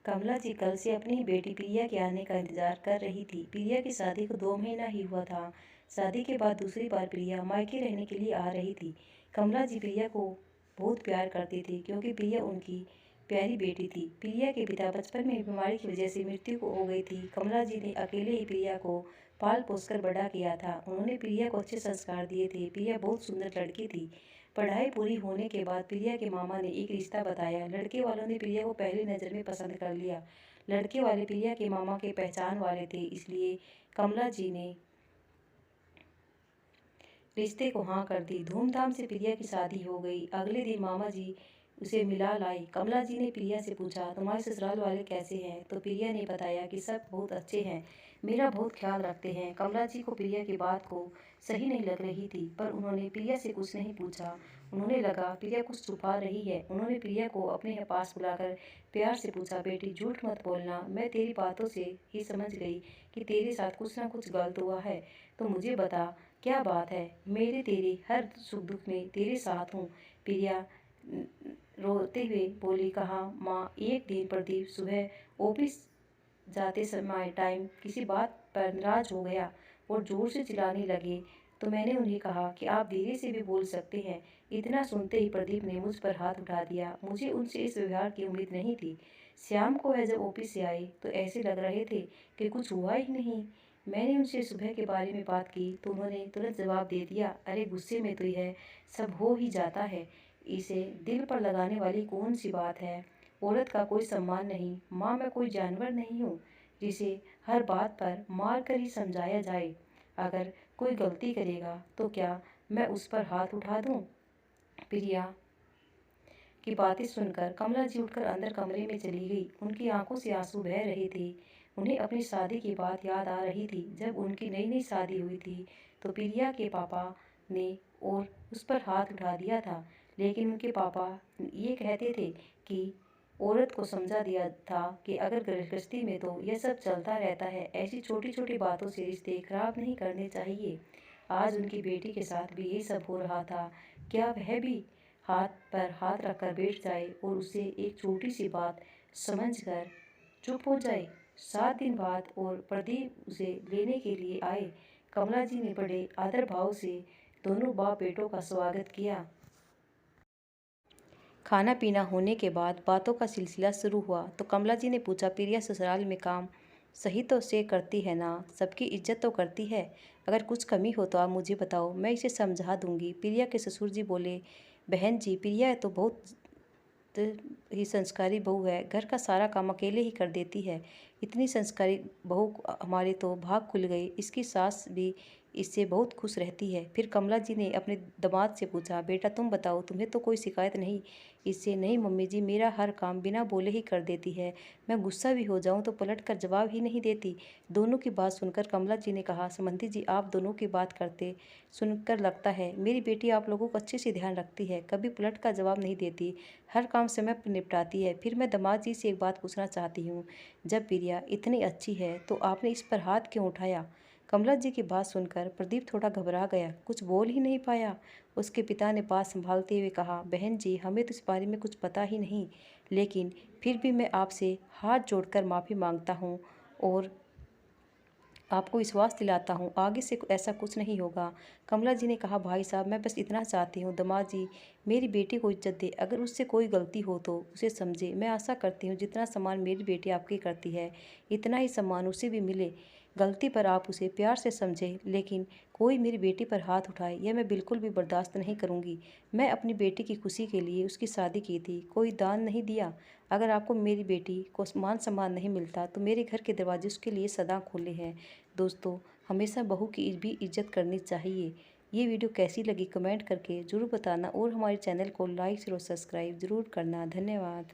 कमला जी कल से अपनी ही बेटी प्रिया के आने का इंतजार कर रही थी। प्रिया की शादी को 2 महीना ही हुआ था। शादी के बाद दूसरी बार प्रिया मायके रहने के लिए आ रही थी। कमला जी प्रिया को बहुत प्यार करती थी क्योंकि प्रिया उनकी प्यारी बेटी थी। प्रिया के पिता बचपन में बीमारी की वजह से मृत्यु हो गई थी। कमला जी ने अकेले ही प्रिया को पाल पोस कर बड़ा किया था। उन्होंने प्रिया को अच्छे संस्कार दिए थे। प्रिया बहुत सुंदर लड़की थी। पढ़ाई पूरी होने के बाद प्रिया के मामा ने एक रिश्ता बताया। लड़के वालों ने प्रिया को पहली नज़र में पसंद कर लिया। लड़के वाले प्रिया के मामा के पहचान वाले थे, इसलिए कमला जी ने रिश्ते को हाँ कर दी। धूमधाम से प्रिया की शादी हो गई। अगले दिन मामा जी उसे मिला लाई। कमला जी ने प्रिया से पूछा, तुम्हारे ससुराल वाले कैसे हैं? तो प्रिया ने बताया कि सब बहुत अच्छे हैं, मेरा बहुत ख्याल रखते हैं। कमला जी को प्रिया की बात को सही नहीं लग रही थी, पर उन्होंने प्रिया से कुछ नहीं पूछा। उन्होंने लगा प्रिया कुछ छुपा रही है। उन्होंने प्रिया को अपने पास बुलाकर प्यार से पूछा, बेटी झूठ मत बोलना, मैं तेरी बातों से ही समझ गई कि तेरे साथ कुछ ना कुछ गलत हुआ है, तो मुझे बता क्या बात है। मेरे तेरे हर सुख दुख में तेरे साथ हूँ। प्रिया रोते हुए बोली, कहा माँ, एक दिन प्रदीप सुबह ऑफिस जाते समय टाइम किसी बात पर नाराज हो गया और जोर से चिल्लाने लगे, तो मैंने उन्हें कहा कि आप धीरे से भी बोल सकते हैं। इतना सुनते ही प्रदीप ने मुझ पर हाथ उठा दिया। मुझे उनसे इस व्यवहार की उम्मीद नहीं थी। शाम को वह जब ऑफिस से आए तो ऐसे लग रहे थे कि कुछ हुआ ही नहीं। मैंने उनसे सुबह के बारे में बात की तो उन्होंने तुरंत जवाब दे दिया, अरे गुस्से में तो यह सब हो ही जाता है, इसे दिल पर लगाने वाली कौन सी बात है। औरत का कोई सम्मान नहीं। माँ, मैं कोई जानवर नहीं हूँ जिसे हर बात पर मार कर ही समझाया जाए। अगर कोई गलती करेगा तो क्या मैं उस पर हाथ उठा दूँ? प्रिया की बातें सुनकर कमला जी उठकर अंदर कमरे में चली गई। उनकी आंखों से आंसू बह रहे थे। उन्हें अपनी शादी की बात याद आ रही थी। जब उनकी नई नई शादी हुई थी तो प्रिया के पापा ने और उस पर हाथ उठा दिया था, लेकिन उनके पापा ये कहते थे कि औरत को समझा दिया था कि अगर गृहस्थी में तो यह सब चलता रहता है, ऐसी छोटी छोटी बातों से रिश्ते खराब नहीं करने चाहिए। आज उनकी बेटी के साथ भी यही सब हो रहा था। क्या वह भी हाथ पर हाथ रखकर बैठ जाए और उसे एक छोटी सी बात समझकर चुप हो जाए? 7 दिन बाद और प्रदीप उसे लेने के लिए आए। कमला जी ने बड़े आदर भाव से दोनों बाप बेटों का स्वागत किया। खाना पीना होने के बाद बातों का सिलसिला शुरू हुआ तो कमला जी ने पूछा, प्रिया ससुराल में काम सही तो से करती है ना? सबकी इज्जत तो करती है। अगर कुछ कमी हो तो आप मुझे बताओ, मैं इसे समझा दूंगी। प्रिया के ससुर जी बोले, बहन जी, प्रिया तो बहुत ही संस्कारी बहू है। घर का सारा काम अकेले ही कर देती है। इतनी संस्कारी बहू हमारे तो भाग खुल गई। इसकी सास भी इससे बहुत खुश रहती है। फिर कमला जी ने अपने दामाद से पूछा, बेटा तुम बताओ, तुम्हें तो कोई शिकायत नहीं इससे? नहीं मम्मी जी, मेरा हर काम बिना बोले ही कर देती है। मैं गुस्सा भी हो जाऊं तो पलट कर जवाब ही नहीं देती। दोनों की बात सुनकर कमला जी ने कहा, समंती जी, आप दोनों की बात करते सुनकर लगता है मेरी बेटी आप लोगों को अच्छे से ध्यान रखती है, कभी पलट कर जवाब नहीं देती, हर काम समय पर निपटाती है। फिर मैं दामाद जी से एक बात पूछना चाहती हूँ, जब प्रिया इतनी अच्छी है तो आपने इस पर हाथ क्यों उठाया? कमला जी की बात सुनकर प्रदीप थोड़ा घबरा गया, कुछ बोल ही नहीं पाया। उसके पिता ने बात संभालते हुए कहा, बहन जी, हमें तो इस बारे में कुछ पता ही नहीं, लेकिन फिर भी मैं आपसे हाथ जोड़कर माफ़ी मांगता हूँ और आपको विश्वास दिलाता हूँ आगे से ऐसा कुछ नहीं होगा। कमला जी ने कहा, भाई साहब, मैं बस इतना चाहती हूँ दामाद जी मेरी बेटी को इज्जत दे, अगर उससे कोई गलती हो तो उसे समझे। मैं आशा करती हूँ जितना सम्मान मेरी बेटी आपकी करती है इतना ही सम्मान उसे भी मिले। गलती पर आप उसे प्यार से समझें, लेकिन कोई मेरी बेटी पर हाथ उठाए यह मैं बिल्कुल भी बर्दाश्त नहीं करूँगी। मैं अपनी बेटी की खुशी के लिए उसकी शादी की थी, कोई दान नहीं दिया। अगर आपको मेरी बेटी को मान सम्मान नहीं मिलता तो मेरे घर के दरवाजे उसके लिए सदा खुले हैं। दोस्तों, हमेशा बहू की भी इज्जत करनी चाहिए। ये वीडियो कैसी लगी कमेंट करके ज़रूर बताना और हमारे चैनल को लाइक और सब्सक्राइब ज़रूर करना। धन्यवाद।